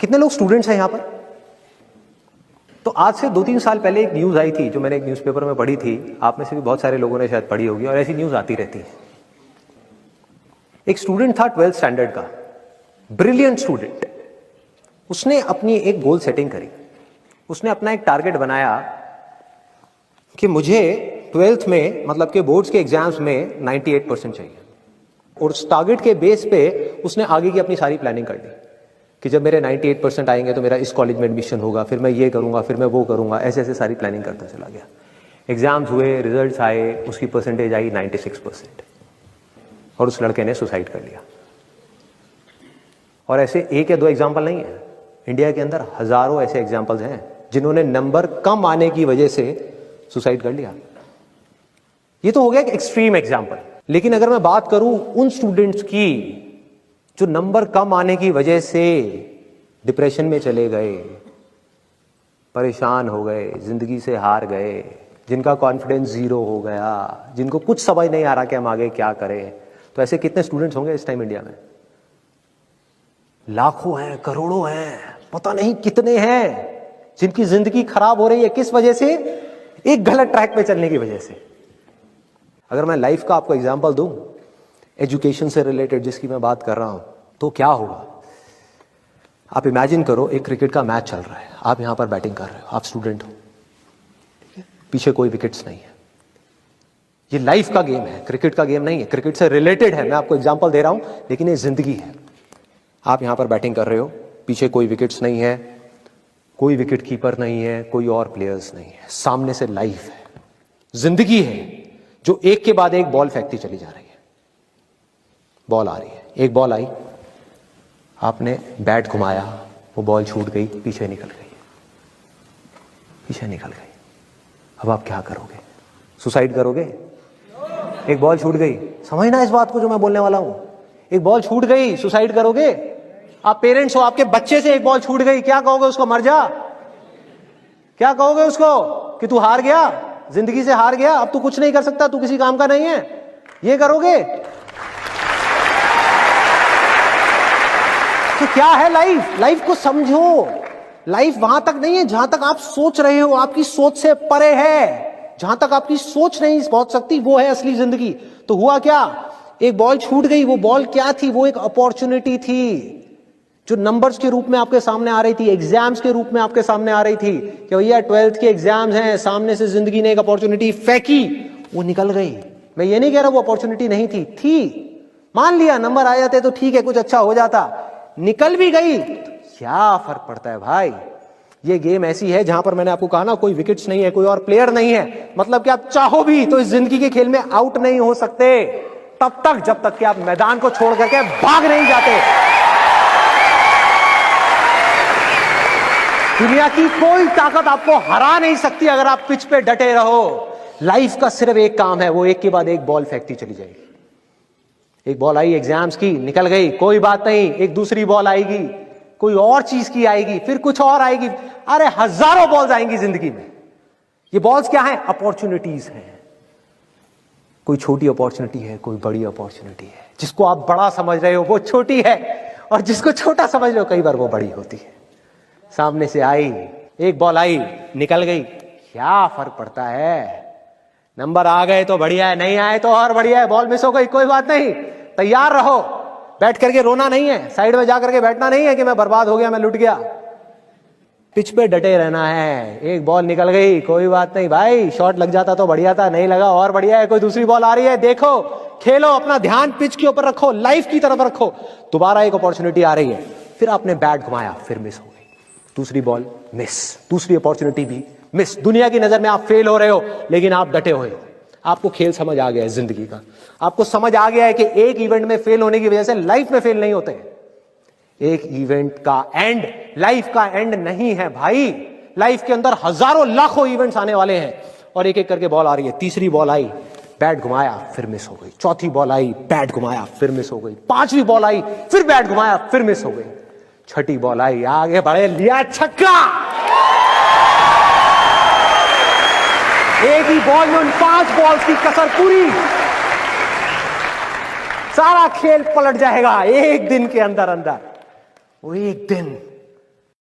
कितने लोग स्टूडेंट्स हैं यहां पर? तो आज से 2-3 साल पहले एक न्यूज आई थी जो मैंने एक न्यूज़पेपर में पढ़ी थी, आप में से भी बहुत सारे लोगों ने शायद पढ़ी होगी और ऐसी न्यूज आती रहती है। एक स्टूडेंट था 12th स्टैंडर्ड का, ब्रिलियंट स्टूडेंट। उसने अपनी एक गोल सेटिंग करी, उसने अपना एक टारगेट बनाया कि मुझे 12th में मतलब के बोर्ड्स के एग्जाम्स में 98% चाहिए, और उस टारगेट के बेस पे उसने आगे की अपनी सारी प्लानिंग कर ली कि जब मेरे 98% आएंगे तो मेरा इस कॉलेज में एडमिशन होगा, फिर मैं ये करूंगा, फिर मैं वो करूंगा, ऐसे ऐसे सारी प्लानिंग करता चला गया। एग्जाम्स हुए, रिजल्ट्स आए, उसकी परसेंटेज आई 96% और उस लड़के ने सुसाइड कर लिया। और ऐसे एक या दो एग्जाम्पल नहीं है, इंडिया के अंदर हजारों ऐसे एग्जाम्पल्स हैं जिन्होंने नंबर कम आने की वजह से सुसाइड कर लिया। ये तो हो गया एक एक्सट्रीम एग्जाम्पल, लेकिन अगर मैं बात करूं उन स्टूडेंट्स की जो नंबर कम आने की वजह से डिप्रेशन में चले गए, परेशान हो गए, जिंदगी से हार गए, जिनका कॉन्फिडेंस जीरो हो गया, जिनको कुछ समझ नहीं आ रहा कि हम आगे क्या करें, तो ऐसे कितने स्टूडेंट्स होंगे इस टाइम इंडिया में? लाखों हैं, करोड़ों हैं, पता नहीं कितने हैं जिनकी जिंदगी खराब हो रही है। किस वजह से? एक गलत ट्रैक पे चलने की वजह से। अगर मैं लाइफ का आपको एग्जांपल दूं, एजुकेशन से रिलेटेड जिसकी मैं बात कर रहा हूं, तो क्या होगा? आप इमेजिन करो एक क्रिकेट का मैच चल रहा है, आप यहां पर बैटिंग कर रहे हो, आप स्टूडेंट हो, पीछे कोई विकेट्स नहीं है। ये लाइफ का गेम है, क्रिकेट का गेम नहीं है, क्रिकेट से रिलेटेड है, मैं आपको एग्जांपल दे रहा हूं, लेकिन ये जिंदगी है। आप यहां पर बैटिंग कर रहे हो, पीछे कोई विकेट्स नहीं है, कोई विकेट कीपर नहीं है, कोई और प्लेयर्स नहीं है, सामने से लाइफ है, जिंदगी है जो एक के बाद एक बॉल फेंकती चली जा रही है। बॉल आ रही है, एक बॉल आई, आपने बैट घुमाया, वो बॉल छूट गई, पीछे निकल गई, पीछे निकल गई। अब आप क्या करोगे? सुसाइड करोगे? एक बॉल छूट गई, समझना इस बात को जो मैं बोलने वाला हूं। एक बॉल छूट गई, सुसाइड करोगे? आप पेरेंट्स हो, आपके बच्चे से एक बॉल छूट गई, क्या कहोगे उसको? मर जा? क्या कहोगे उसको कि तू हार गया, जिंदगी से हार गया, अब तू कुछ नहीं कर सकता, तू किसी काम का नहीं है? ये करोगे? तो क्या है लाइफ? लाइफ को समझो। लाइफ वहां तक नहीं है जहां तक आप सोच रहे हो, आपकी सोच से परे है। जहां तक आपकी सोच नहीं पहुंच सकती वो है असली जिंदगी। तो हुआ क्या? एक बॉल छूट गई, वो बॉल क्या थी? वो एक अपॉर्चुनिटी थी जो नंबर्स के रूप में आपके सामने आ रही थी, एग्जाम्स के रूप में आपके सामने आ रही थी कि भैया 12th के एग्जाम्स हैं, सामने से जिंदगी ने एक अपॉर्चुनिटी फेंकी, वो निकल गई। मैं ये नहीं कह रहा वो अपॉर्चुनिटी नहीं थी, मान लिया नंबर आ जाते तो ठीक है, कुछ अच्छा हो जाता, निकल भी गई, क्या फर्क पड़ता है भाई? ये गेम ऐसी है जहां पर मैंने आपको कहा ना, कोई विकेट्स नहीं है, कोई और प्लेयर नहीं है, मतलब कि आप चाहो भी तो इस जिंदगी के खेल में आउट नहीं हो सकते तब तक जब तक कि आप मैदान को छोड़ करके भाग नहीं जाते। दुनिया की कोई ताकत आपको हरा नहीं सकती अगर आप पिच पे डटे रहो। लाइफ का सिर्फ एक काम है, वो एक के बाद एक बॉल फेंकती चली जाएगी। एक बॉल आई एग्जाम्स की, निकल गई, कोई बात नहीं, एक दूसरी बॉल आएगी, कोई और चीज की आएगी, फिर कुछ और आएगी। अरे हजारों बॉल्स आएंगी जिंदगी में। ये बॉल्स क्या है? अपॉर्चुनिटीज हैं। कोई छोटी अपॉर्चुनिटी है, कोई बड़ी अपॉर्चुनिटी है। जिसको आप बड़ा समझ रहे हो वो छोटी है, और जिसको छोटा समझ रहे हो कई बार वो बड़ी होती है। सामने से आई, एक बॉल आई, निकल गई, क्या फर्क पड़ता है? नंबर आ गए तो बढ़िया है, नहीं आए तो और बढ़िया है, बॉल मिस हो गई, कोई बात नहीं, तैयार रहो। बैठ करके रोना नहीं है, साइड में जाकर के बैठना नहीं है कि मैं बर्बाद हो गया, मैं लुट गया। पिच पे डटे रहना है। एक बॉल निकल गई, कोई बात नहीं भाई, शॉट लग जाता तो बढ़िया था, नहीं लगा और बढ़िया है, कोई दूसरी बॉल आ रही है, देखो, खेलो, अपना ध्यान पिच के ऊपर रखो, लाइफ की तरफ रखो। दोबारा एक अपॉर्चुनिटी आ रही है, फिर आपने बैट घुमाया, फिर मिस हो गई, दूसरी बॉल मिस, दूसरी अपॉर्चुनिटी भी मिस। दुनिया की नजर में आप फेल हो रहे हो, लेकिन आप डटे हुए हो। आपको खेल समझ आ गया है जिंदगी का, आपको समझ आ गया है कि एक इवेंट में फेल होने की वजह से लाइफ में फेल नहीं होते। एक इवेंट का एंड लाइफ का एंड नहीं है भाई। लाइफ के अंदर हजारों लाखों इवेंट्स आने वाले हैं, और एक एक करके बॉल आ रही है। तीसरी बॉल आई, बैट घुमाया, फिर मिस हो गई। चौथी बॉल आई, बैट घुमाया, फिर मिस हो गई। पांचवी बॉल आई, फिर बैट घुमाया, फिर मिस हो गई। छठी बॉल आई, आगे बढ़े, लिया छक्का। एक ही बॉल में उन 5 बॉल्स की कसर पूरी, सारा खेल पलट जाएगा एक दिन के अंदर अंदर। वो एक दिन